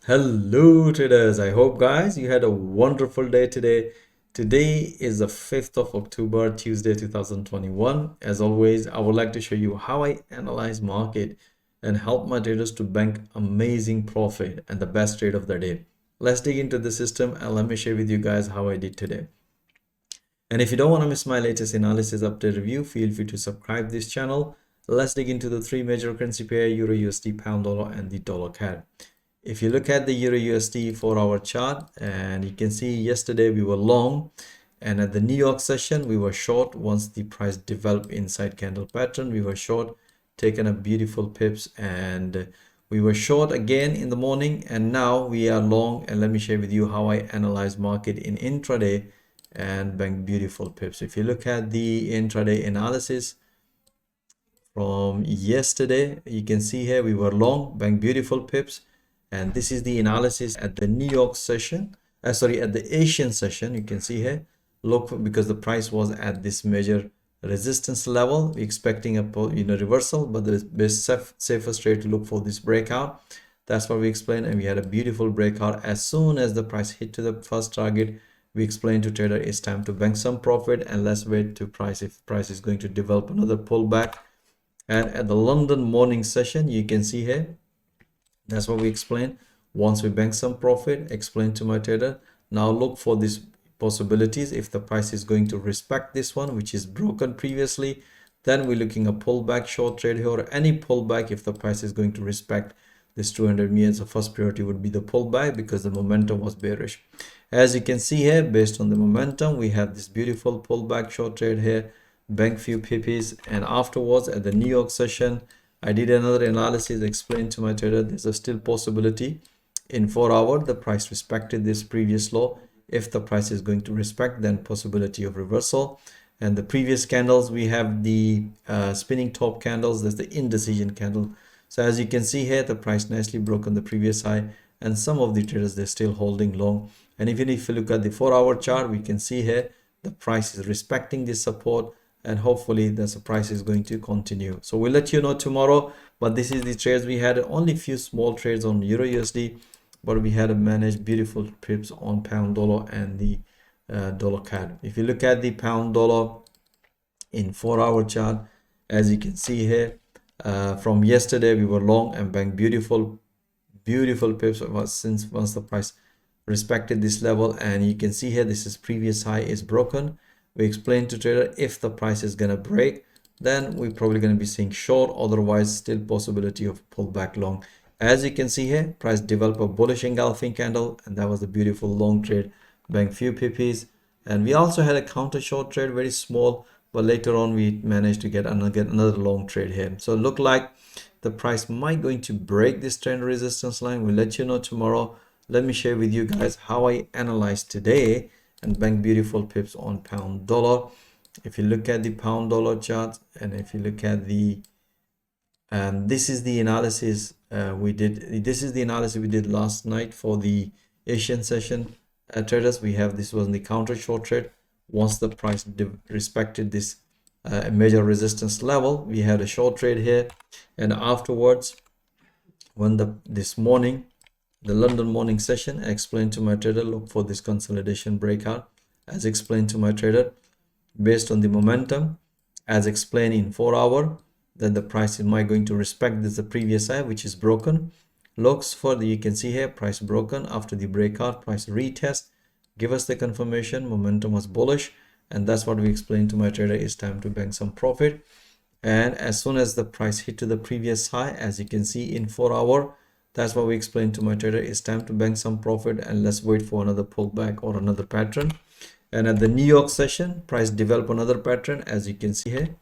Hello traders, I hope guys you had a wonderful day today. Today is the 5th of October, Tuesday 2021. As always, I would like to show you how I analyze market and help my traders to bank amazing profit and the best trade of the day. Let's dig into the system and let me share with you guys how I did today. And if you don't want to miss my latest analysis update review, feel free to subscribe this channel. Let's dig into the three major currency pair, Euro USD, Pound Dollar, and the Dollar CAD. If you look at the Euro USD 4-hour chart, and you can see yesterday we were long, and at the New York session we were short. Once the price developed inside candle pattern, we were short, taken a beautiful pips, and we were short again in the morning, and now we are long. And let me share with you how I analyze market in intraday and bank beautiful pips. If you look at the intraday analysis from yesterday, you can see here we were long, bank beautiful pips. And this is the analysis at the New York session, at the Asian session. You can see here, look, because the price was at this major resistance level, we're expecting a reversal, but the best safest trade to look for this breakout. That's what we explained, and we had a beautiful breakout. As soon as the price hit to the first target, we explained to trader it's time to bank some profit, and let's wait to price if price is going to develop another pullback. And at the London morning session, you can see here, that's what we explained. Once we bank some profit, explain to my trader, now look for these possibilities. If the price is going to respect this one, which is broken previously, then we're looking a pullback short trade here, or any pullback. If the price is going to respect this 200 minutes, the first priority would be the pullback because the momentum was bearish. As you can see here, based on the momentum, we have this beautiful pullback short trade here, bank few pps, and afterwards at the New York session, I did another analysis, explained to my trader there's a still possibility in 4 hours the price respected this previous low. If the price is going to respect, then possibility of reversal. And the previous candles, we have the spinning top candles, that's the indecision candle. So as you can see here, the price nicely broke on the previous high, and some of the traders, they're still holding long. And even if you look at the 4-hour chart, we can see here the price is respecting this support, and hopefully the price is going to continue. So we'll let you know tomorrow, but this is the trades we had. Only few small trades on Euro USD, but we had managed beautiful pips on Pound Dollar and the Dollar CAD. If you look at the Pound Dollar in 4-hour chart, as you can see here, from yesterday we were long and banked beautiful pips once the price respected this level. And you can see here, this is previous high is broken. We explained to trader if the price is gonna break, then we're probably going to be seeing short, otherwise still possibility of pullback long. As you can see here, price developed a bullish engulfing candle, and that was a beautiful long trade, bank few pps. And we also had a counter short trade, very small, but later on we managed to get another long trade here. So look like the price might going to break this trend resistance line. We'll let you know tomorrow. Let me share with you guys how I analyzed today and bank beautiful pips on Pound Dollar. If you look at the Pound Dollar chart, and if you look at the this is the analysis we did. This is the analysis we did last night for the Asian session traders. We have, this was in the counter short trade. Once the price respected this major resistance level, we had a short trade here, and afterwards, when this morning, the London morning session, I explained to my trader, look for this consolidation breakout. As explained to my trader, based on the momentum, as explained in 4 hour, that the price is going to respect this the previous high, which is broken. Looks for the, you can see here, price broken after the breakout, price retest, give us the confirmation momentum was bullish, and that's what we explained to my trader, it's time to bank some profit. And as soon as the price hit to the previous high, as you can see in 4 hour, that's what we explained to my trader, it's time to bank some profit, and let's wait for another pullback or another pattern. And at the New York session, price developed another pattern, as you can see here.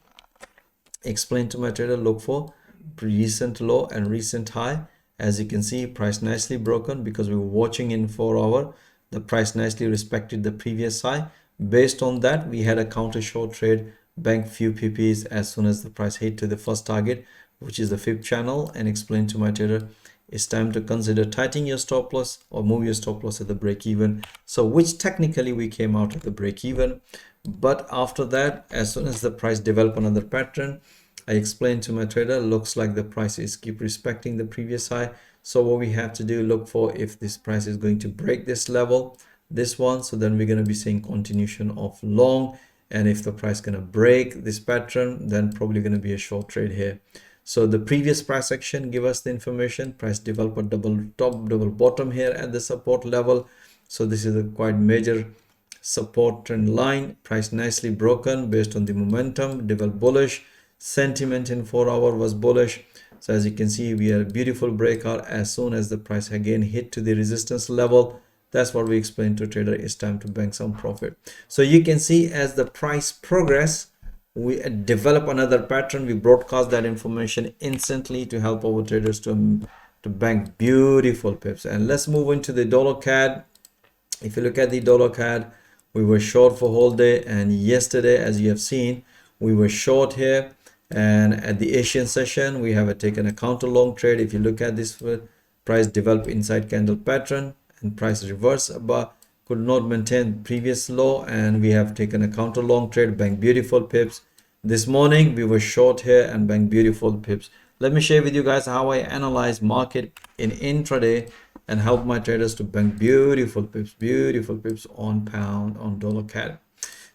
Explain to my trader, look for recent low and recent high. As you can see, price nicely broken because we were watching in 4 hour. The price nicely respected the previous high. Based on that, we had a counter short trade, bank few pps as soon as the price hit to the first target, which is the fifth channel, and explain to my trader, it's time to consider tightening your stop loss or move your stop loss at the break even. So which technically we came out at the break even, but after that, as soon as the price developed another pattern, I explained to my trader, looks like the price is keep respecting the previous high, So what we have to do, look for if this price is going to break this level, this one. So then we're going to be seeing continuation of long, and if the price going to break this pattern, then probably going to be a short trade here. So the previous price action give us the information. Price develop a double top, double bottom here at the support level. So this is a quite major support trend line. Price nicely broken based on the momentum, develop bullish. Sentiment in 4 hour was bullish. So as you can see, we had a beautiful breakout as soon as the price again hit to the resistance level. That's what we explained to trader, it's time to bank some profit. So you can see as the price progress, we develop another pattern. We broadcast that information instantly to help our traders to bank beautiful pips. And let's move into the dollar CAD. If you look at the dollar CAD, we were short for whole day, and yesterday, as you have seen, we were short here. And at the Asian session, we have taken a counter long trade. If you look at this, price develop inside candle pattern and price reverse, but could not maintain previous low, and we have taken a counter long trade, bank beautiful pips. This morning we were short here and bank beautiful pips. Let me share with you guys how I analyze market in intraday and help my traders to bank beautiful pips on pound, on dollar CAD.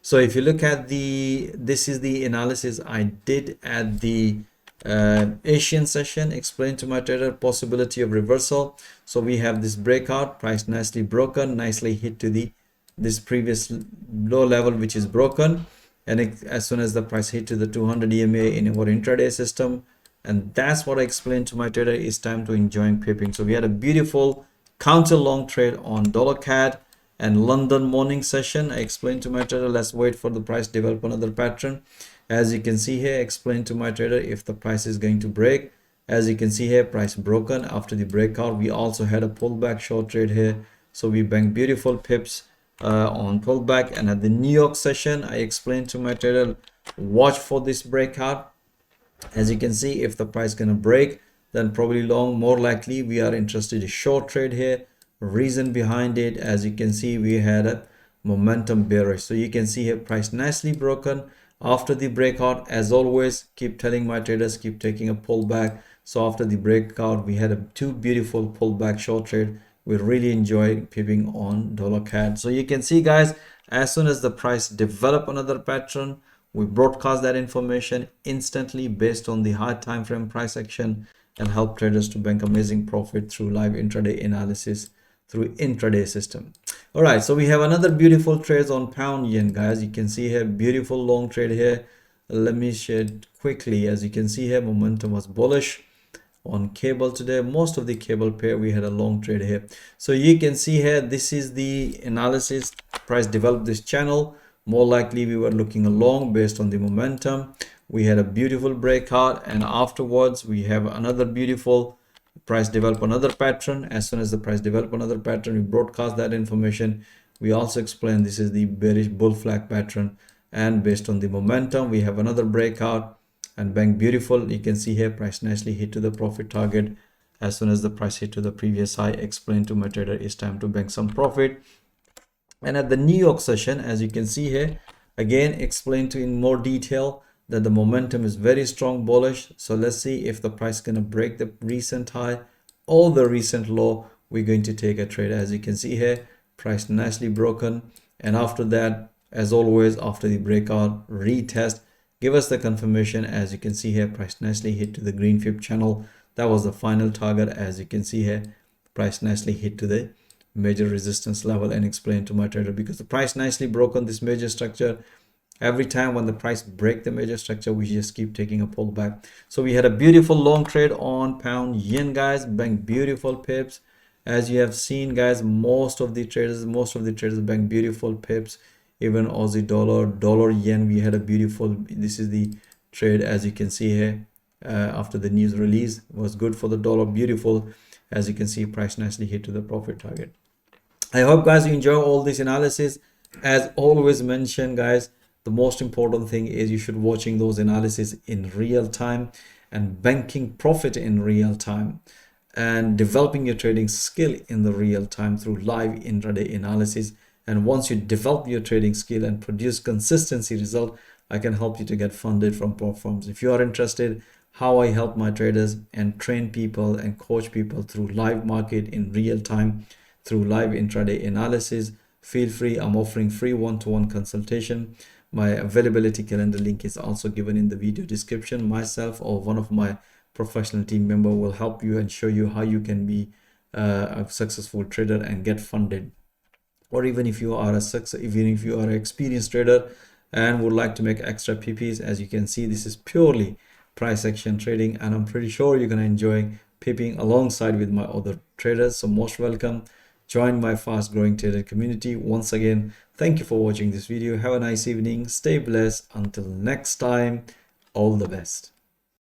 So if you look at this is the analysis I did at the Asian session, explain to my trader possibility of reversal. So we have this breakout, price nicely broken, nicely hit to this previous low level, which is broken. And as soon as the price hit to the 200 EMA in our intraday system, and that's what I explained to my trader, it's time to enjoying pipping. So we had a beautiful counter long trade on dollar CAD. And London morning session, I explained to my trader, let's wait for the price develop another pattern. As you can see here, explain to my trader if the price is going to break. As you can see here, price broken after the breakout. We also had a pullback short trade here, so we banked beautiful pips on pullback. And at the New York session, I explained to my trader, watch for this breakout. As you can see, if the price gonna break, then probably long, more likely we are interested in short trade here. Reason behind it, as you can see, we had a momentum bearish. So you can see here, price nicely broken after the breakout. As always, keep telling my traders, keep taking a pullback. So after the breakout, we had two beautiful pullback short trade. We really enjoy pipping on dollar CAD. So you can see, guys, as soon as the price develop another pattern, we broadcast that information instantly based on the high time frame price action and help traders to bank amazing profit through live intraday analysis through intraday system. All right, so we have another beautiful trades on pound yen, guys. You can see here, beautiful long trade here. Let me share it quickly. As you can see here, momentum was bullish on cable today. Most of the cable pair, we had a long trade here. So you can see here, this is the analysis. Price developed this channel. More likely we were looking along based on the momentum. We had a beautiful breakout, and afterwards we have another beautiful price develop another pattern. As soon as the price develop another pattern, we broadcast that information. We also explain this is the bearish bull flag pattern, and based on the momentum we have another breakout and bank beautiful. You can see here, price nicely hit to the profit target. As soon as the price hit to the previous high, explain to my trader, it's time to bank some profit. And at the New York session, as you can see here, again explain to in more detail that the momentum is very strong bullish. So let's see if the price is going to break the recent high or the recent low. We're going to take a trade. As you can see here, price nicely broken, and after that, as always, after the breakout retest, give us the confirmation. As you can see here, price nicely hit to the green fib channel. That was the final target. As you can see here, price nicely hit to the major resistance level, and explain to my trader, because the price nicely broken this major structure. Every time when the price break the major structure, we just keep taking a pullback. So we had a beautiful long trade on pound yen, guys, bank beautiful pips. As you have seen, guys, most of the traders bank beautiful pips. Even Aussie dollar yen, we had a beautiful, this is the trade. As you can see here, after the news release, was good for the dollar, beautiful. As you can see, price nicely hit to the profit target. I hope, guys, you enjoy all this analysis. As always mentioned, guys, the most important thing is you should watching those analysis in real time and banking profit in real time and developing your trading skill in the real time through live intraday analysis. And once you develop your trading skill and produce consistency result, I can help you to get funded from platforms. If you are interested, how I help my traders and train people and coach people through live market in real time, through live intraday analysis. Feel free, I'm offering free one-to-one consultation. My availability calendar link is also given in the video description. Myself or one of my professional team member will help you and show you how you can be a successful trader and get funded. Or even if you are even if you are an experienced trader and would like to make extra PPs, as you can see, this is purely price action trading, and I'm pretty sure you're gonna enjoy pipping alongside with my other traders. So most welcome, join my fast growing trader community. Once again, thank you for watching this video. Have a nice evening, stay blessed. Until next time, all the best.